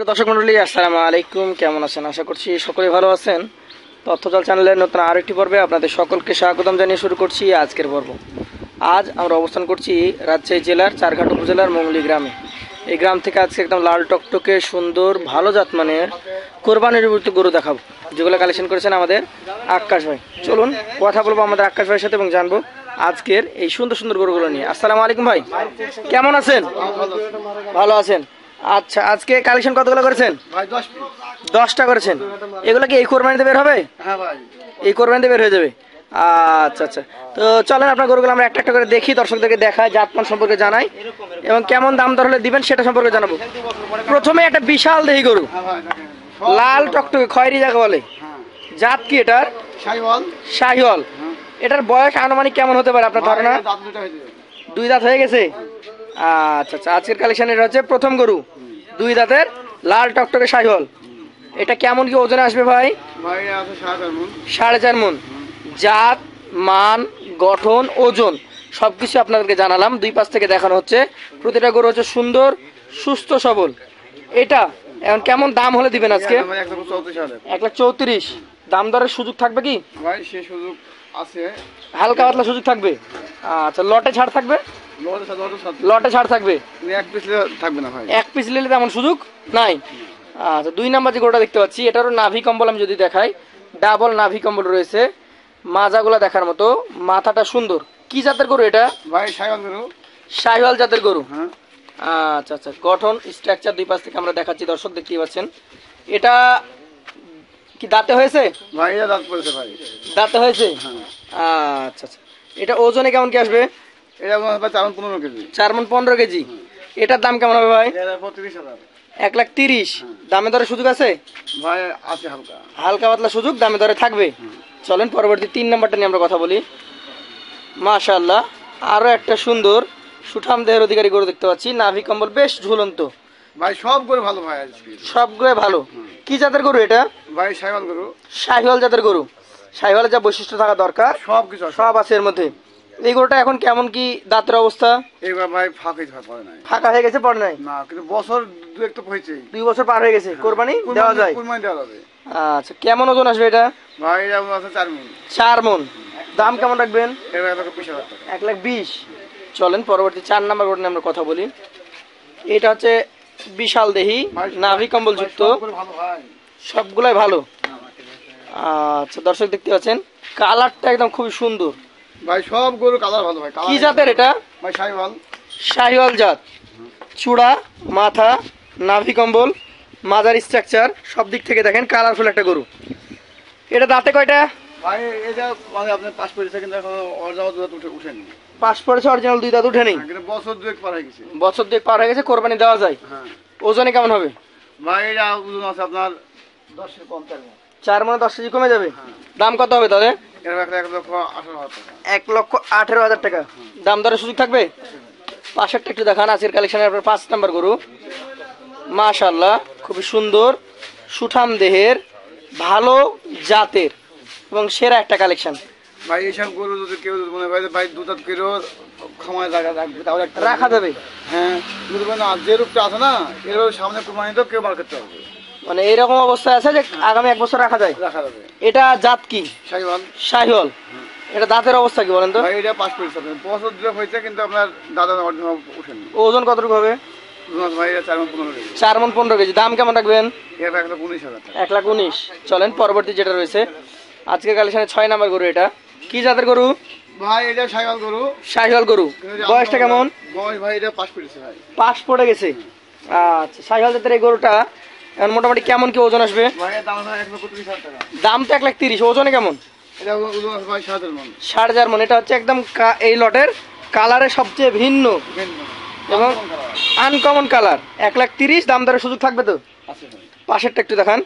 দর্শক মন্ডলী আসসালামু আলাইকুম, কেমন আছেন? আশা করছি সকলেই ভালো আছেন। তথ্যজাল চ্যানেলের নতুন আরেকটি পর্বে আপনাদের সকলকে স্বাগতম জানিয়ে শুরু করছি আজকের পর্ব। আজ আমরা অবস্থান করছি রাজশাহী জেলার চারঘাট উপজেলার মঙ্গলি গ্রামে। এই গ্রাম থেকে আজকে একদম লাল টকটকে সুন্দর ভালো জাতমানের কোরবানির উপযুক্ত গরু দেখাবো, যেগুলো কালেকশন করেছেন আমাদের আকাশ ভাই। চলুন কথা বলবো আমাদের আকাশ ভাইয়ের সাথে এবং জানবো আজকের এই সুন্দর সুন্দর গরুগুলো নিয়ে। আসসালামু আলাইকুম ভাই, কেমন আছেন? ভালো আছেন? আচ্ছা, আজকে কালেকশন কতগুলো করেছেন? ভাই 10টা করেছেন। এগুলো কি এই কোরবানিতে বের হবে? হ্যাঁ ভাই, এই কোরবানিতে বের হয়ে যাবে। আচ্ছা আচ্ছা, তো চলেন আপনার গরুগুলো আমরা একটা একটা করে দেখি, দর্শকদেরকে দেখাই, জাতমান সম্পর্কে জানাই এবং কেমন দাম দর হলে দিবেন সেটা সম্পর্কে জানাবো। প্রথমে একটা বিশাল দেহি গরু, হ্যাঁ ভাই দেখেন, লাল টকটকে খয়েরি যাকে বলে। হ্যাঁ জাত কি এটার? শাহিওয়াল। শাহিওয়াল। এটার বয়স আনুমানিক কেমন হতে পারে আপনার ধারণা? দাঁত দুটো হয়েছে। 2 দাঁত হয়ে গেছে। আচ্ছা আচ্ছা, আজকের কালেকশন এটা হচ্ছে প্রথম গরু, 2 দাঁতের লাল টকটকে শাহিওয়াল। এটা কেমন কি ওজনে আসবে ভাই? ভাই আছে 7.5 মণ। 4.5 মণ। জাত, মান, গঠন, ওজন সবকিছু আপনাদেরকে জানালাম, দুই পাশ থেকে দেখানো হচ্ছে। প্রতিটা গরু হচ্ছে সুন্দর, সুস্থ, সবল। এটা এখন কেমন দাম হলে দিবেন আজকে? ভাই 134,000। 1,34,000। দাম দরের সুযোগ থাকবে কি? ভাই সে সুযোগ আছে, হালকা পাতলা সুযোগ থাকবে। আচ্ছা, লটে ছাড় থাকবে? লটে ছাড় থাকবে, এক পিস থাকবে না ভাই। এক পিস নিলে তেমন সুযোগ নাই। আচ্ছা, 2 নাম্বার যে গরুটা দেখতে পাচ্ছি, এটারও নাভি কম্বল আমি যদি দেখাই, ডাবল নাভি কম্বল রয়েছে, মাজাগুলা দেখার মতো, মাথাটা সুন্দর। কি জাতের গরু এটা? ভাই শাহিওয়াল গরু। শাহিওয়াল জাতের গরু। হ্যাঁ আচ্ছা আচ্ছা, গঠন স্ট্রাকচার দুই পাশ থেকে আমরা দেখাচ্ছি, দর্শক দেখতেই পাচ্ছেন। এটা কি দাঁতে হয়েছে? ভাই এটা দাঁত পড়েছে ভাই। দাঁতে হয়েছে। হ্যাঁ আচ্ছা আচ্ছা, এটা ওজনে কেমন কি আসবে? এটা মনে হয় 4.15 কেজি। 4 মণ 15 কেজি। এটার দাম কেমন হবে ভাই? এটা 35,000। 1,30,000। দামে দরে সুযোগ আছে? ভাই আছে হালকা। হালকা পাতলা সুযোগ দামে দরে থাকবে। চলেন পরবর্তী 3 নাম্বারটা নিয়ে আমরা কথা বলি। মাশাআল্লাহ, আরো একটা সুন্দর সুঠাম দেহের অধিকারী গরু দেখতে পাচ্ছি, নাভি কম্বল বেশ ঝুলন্ত। ভাই সব গরু ভালো ভাই আজকে। সবগুলো ভালো। কি জাতের গরু এটা? ভাই শাহিওয়াল গরু। শাহিওয়াল জাতের গরু। শাহিওয়ালের যা বৈশিষ্ট্য থাকা দরকার সব কিছু আছে। সব আছে এর মধ্যে। এই গরুটা এখন কেমন কি দাঁতের অবস্থা? এবার ভাই ফাঁকাই পড়ে নাই। ফাঁকা হয়ে গেছে, পড়ে নাই? না, কিন্তু বছর দু একটা হয়েছে। 2 বছর পার হয়ে গেছে, কোরবানি দেওয়া যায়। কুরবানি দেওয়া যাবে। আচ্ছা, কেমন ওজন আসবে এটা? ভাই এটা আছে 4 মণ। 4 মণ। দাম কেমন রাখবেন? এবার 1,20,000 টাকা। 1,20,000। চলেন পরবর্তী 4 নাম্বার গরু নিয়ে আমরা কথা বলি। এটা হচ্ছে বিশাল দেহি, নাভি কম্বল যুক্ত, সব গরু ভালো ভাই। সবগুলাই ভালো। আচ্ছা, দর্শক দেখতে পাচ্ছেন কালারটা একদম খুবই সুন্দর। ভাই সব গরু কালার ভালো ভাই। কি জাতের এটা? ভাই শাহিওয়াল। শাহিওয়াল জাত। চূড়া, মাথা, নাভি কম্বল, মাজার স্ট্রাকচার সব দিক থেকে দেখেন কালারফুল একটা গরু। এটা দাঁতে কয়টা? ভাই এটা মানে আপনার পাস পড়েছে, কিন্তু এখন অরিজিনাল দুধ উঠেনি। পাশ পড়েছে, অরিজিনাল 2 দাঁত উঠে নেই। কিন্তু বছর দুয়েক পার হয়ে গেছে। বছর 2 পার হয়ে গেছে, কোরবানি দেওয়া যায়। হ্যাঁ ওজনে কেমন হবে? ভাই এটা ওজন আছে আপনার 10 কম 4 মণ। 4 মণে 10 কেজি কমে যাবে। দাম কত হবে তাহলে? এর 1,18,000 টাকা। 1,18,000 টাকা। দাম দরের সুযোগ থাকবে। পাশেরটা একটু দেখান, আজকের কালেকশনের আপনার 5 নাম্বার গরু। মাশাআল্লাহ, খুবই সুন্দর, সুঠাম দেহের, ভালো জাতের এবং সেরা একটা কালেকশন। ভাই এইসব গরু যদি কেউ মনে হয় ভাই দুধ কিলো ক্ষমায় জায়গা রাখবে তাহলে একটা রাখা যাবে। হ্যাঁ, যদি না যে রূপটা আছে না, এর সামনে কুরবানি তো কেউ বার করতে পারবে। মানে এরকম অবস্থা আছে যে আগামী 1 বছর রাখা যায়। রাখা যাবে। এটা জাত কি? শাহিওয়াল। শাহিওয়াল। এটা দাঁতের অবস্থা কি বলেন তো? ভাই এটা পাস পড়েছে বছর দুয়েক হয়েছে, কিন্তু আপনার দাদা অরিজিনাল উঠেনি। ওজন কতটুকু হবে? ভাই এটা 4 মণ 15 কেজি। 4 মণ 15 কেজি। দাম কেমন রাখবেন? এর 1,19,000 টাকা। 1,19,000। চলেন পরবর্তী যেটা রয়েছে আজকের কালেকশনে 6 নাম্বার গরু। এটা কি জাতের গরু? ভাই এটা শাহিওয়াল গরু। শাহিওয়াল গরু। বয়সটা কেমন? বয়স ভাই এটা পাস পড়েছে ভাই। পাশ পড়ে গেছে। আচ্ছা, শাহিওয়াল জাতের এই গরুটা এখন মোটামুটি কেমন কি ওজন আসবে? ভাই এর দাম আছে 1,30,000 টাকা। দাম তো 1,30,000। ওজনে কেমন? এটা ওজন আছে ভাই 7 মণ। 4.5 মণ। এটা হচ্ছে একদম এই লটের কালারে সবচেয়ে ভিন্ন এবং আনকমন কালার। 1,30,000। দাম দরের সুযোগ থাকবে তো? আছে ভাই। পাশেরটা একটু দেখান,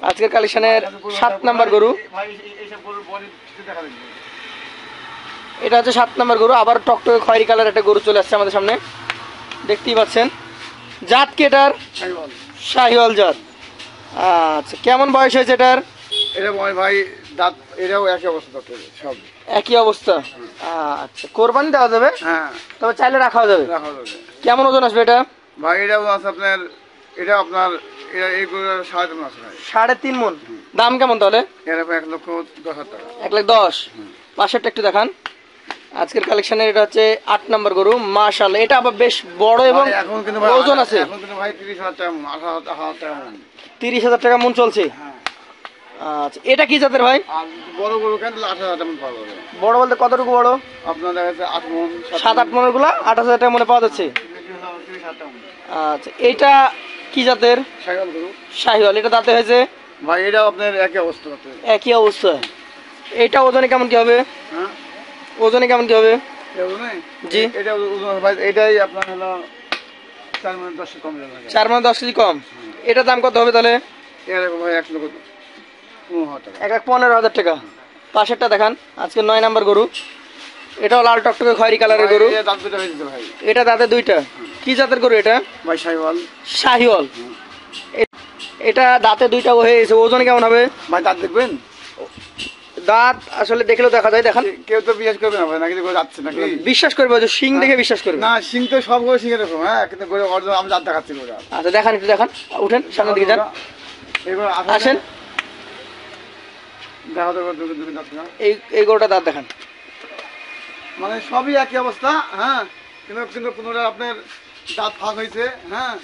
আজকের কালেকশনের 7 নাম্বার গরু। ভাই এইসব গরুর বডি দেখা যাবে। এটা হচ্ছে 7 নাম্বার গরু, আবার টকটকে খয়েরি কালার একটা গরু চলে আসছে আমাদের সামনে, দেখতেই পাচ্ছেন। জাত কি এটার? শাহিওয়াল। শাহিওয়াল জাত। আচ্ছা, কেমন বয়স হয়েছে এটার? এটা ভাই দাঁত এটাও একই অবস্থা থাকবে সব। একই অবস্থা। আচ্ছা, কোরবানি দেওয়া যাবে, হ্যাঁ তবে চাইলে রাখাও যাবে। রাখা যাবে। কেমন ওজন আসবে এটা? ভাই এটাও আছে আপনার এটা আপনার এটা এই গরু 3.5 আছে ভাই। 3.5 মন। দাম কেমন তাহলে? এর 1,10,000 টাকা। 1,10,000। পাশেরটা একটু দেখান। আজকের কালেকশনের এটা হচ্ছে 8 নম্বর গরু, মাশাআল্লাহ। এটা আবার বেশ বড় এবং ভাই এখন কিন্তু ভাই ওজন আছে। এখন কিন্তু ভাই 30,000 টাকা মন, 18,000 টাকা মন। 30,000 টাকা মন চলছে। হ্যাঁ। আচ্ছা, এটা কি জাতের ভাই? আর বড় গরু কেন 18,000 টাকা মন পাওয়া যাবে। বড় বলতে কতটুকু বড়? আপনার দেখা যাচ্ছে 8 মন, 7-8 মনের গুলা 28,000 টাকা মনে পাওয়া যাচ্ছে। 30,000 টাকা মন। আচ্ছা, এটা কি জাতের? সাইকেল গরু শাহিওয়াল। এটা দাঁতে হয়েছে? ভাই এটা আপনার একই অবস্থা আছে। একই অবস্থা। এটা ওজনে কেমন কি হবে? হ্যাঁ ওজনে কেমন কি হবে? জি। এটা ভাই এটাই আপনার হলো 4 মন 10 কম যাবে। 4 মানে 10 কেজি কম। এটা দাম কত হবে তাহলে? এর ভাই 1,15,000 টাকা। 1,15,000 টাকা। পাশেরটা দেখান। আজকে 9 নাম্বার গরু। এটাও লাল টকটকে খয়েরি কালারের গরু। এটা দাম দুটো হয়ে যেতে ভাই। এটা দাঁতে দুইটা। কি জাতের গরু এটা? ভাই সাইওয়াল। শাহিওয়াল। এটা দাঁতে দুইটা হয়ে গেছে। ওজন কেমন হবে? ভাই দাঁত দেখবেন? দাঁত আসলে দেখলেও দেখা যায়। দেখান। কেউ তো বিশ্বাস করবে না ভাই, নাকি গরু যাচ্ছে নাকি? বিশ্বাস করবে যে শিং দেখে বিশ্বাস করবে। না সিং তো সব গরু সিং এরকম, হ্যাঁ কিন্তু গরু অরিজিনাল আমি দাঁত দেখাচ্ছি গরু। আচ্ছা দেখান, একটু দেখান। উঠেন সামনের দিকে যান। এগুলো আসেন। দেখা তো গরু দুটো দাঁত না। এই গরুটা দাঁত দেখান। মানে সবই একই অবস্থা, হ্যাঁ কিন্তু কিন্তু কোনোটা আপনার দাঁত ফাঁক হয়েছে, হ্যাঁ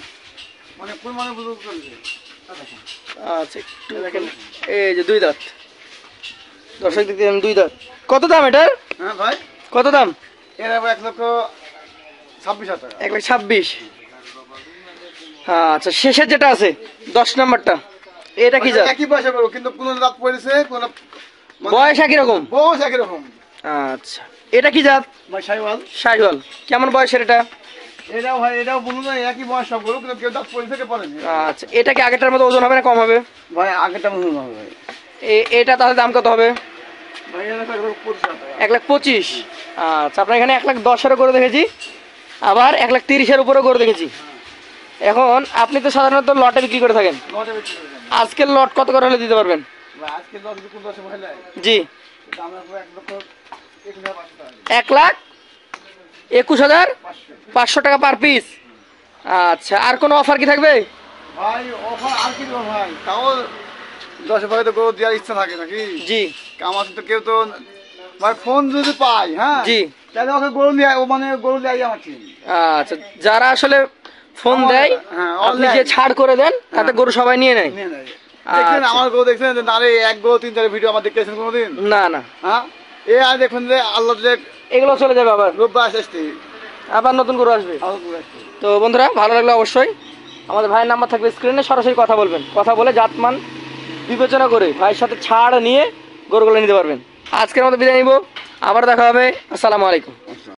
মানে কোন মানে বুঝতে চলছে। আচ্ছা একটু দেখেন। এই যে দুই দাঁত। দর্শক দেখতে 2 দাঁত। কত দাম এটার? হ্যাঁ ভাই কত দাম? এর 1,26,000 টাকা। 1,26,000। আচ্ছা, শেষের যেটা আছে 10 নাম্বারটা, এটা কি জাত? একই পয়সা করবো কিন্তু কোন দাঁত পড়েছে কোন বয়স একই রকম। বয়স একই রকম। আচ্ছা, এটা কি জাত? ভাই সাইওয়াল। শাহিওয়াল। কেমন বয়সের এটা? এটাও ভাই এটাও বলুন না একই বয়স সব গরু কিন্তু কেউ দাঁত পড়েছে কেউ পড়েনি। আচ্ছা, এটা কি আগেরটার মতো ওজন হবে না কম হবে? ভাই আগেরটা মনে হবে ভাই। এটা তাহলে দাম কত হবে? ভাই এটা 1,25,000 টাকা। 1,25,000। আচ্ছা, আপনার এখানে 1,10,000 করে দেখেছি, আবার 1,30,000 উপরেও করে দেখেছি। এখন আপনি তো সাধারণত লটে বিক্রি করে থাকেন। লটে বিক্রি করে দেন। আজকের লট কত করে হলে দিতে পারবেন? ভাই আজকে 10 কোন 10 মহিলা জি। দাম রাখবো 1,21,500 টাকা। 1,21,500 টাকা পার পিস। আচ্ছা, আর কোনো অফার কি থাকবে? ভাই অফার আর কি দেবো ভাই, তাও 10 ভাগে তো গরু দেওয়ার ইচ্ছা থাকে নাকি? জি আমার তো কেউ তো ভাই ফোন যদি পাই, হ্যাঁ জি। তাহলে ওকে গরু নিয়ে ও মানে গরু নিয়ে আমার ঠিক। আচ্ছা, যারা আসলে ফোন দেয় হ্যাঁ, আপনি online। যে ছাড় করে দেন তাতে গরু সবাই নিয়ে নেয়। নিয়ে নেয়। দেখছেন আচ্ছা। আমার গরু দেখছেন যে নারে এক গরু 3-4 ভিডিও আমার দেখতেছেন কোনোদিন? না না, হ্যাঁ এ আর দেখুন যে আল্লাহ যে এগুলো চলে যাবে, আবার রোববার আসতে আবার নতুন গরু আসবে। আবার গরু আসতে। তো বন্ধুরা, ভালো লাগলে অবশ্যই আমাদের ভাইয়ের নাম্বার থাকবে স্ক্রিনে, সরাসরি কথা বলবেন। কথা বলে জাতমান বিবেচনা করে ভাইয়ের সাথে ছাড় নিয়ে গরুগুলো নিতে পারবেন। আজকের মতো বিদায় নিব, আবার দেখা হবে। আসসালামু আলাইকুম।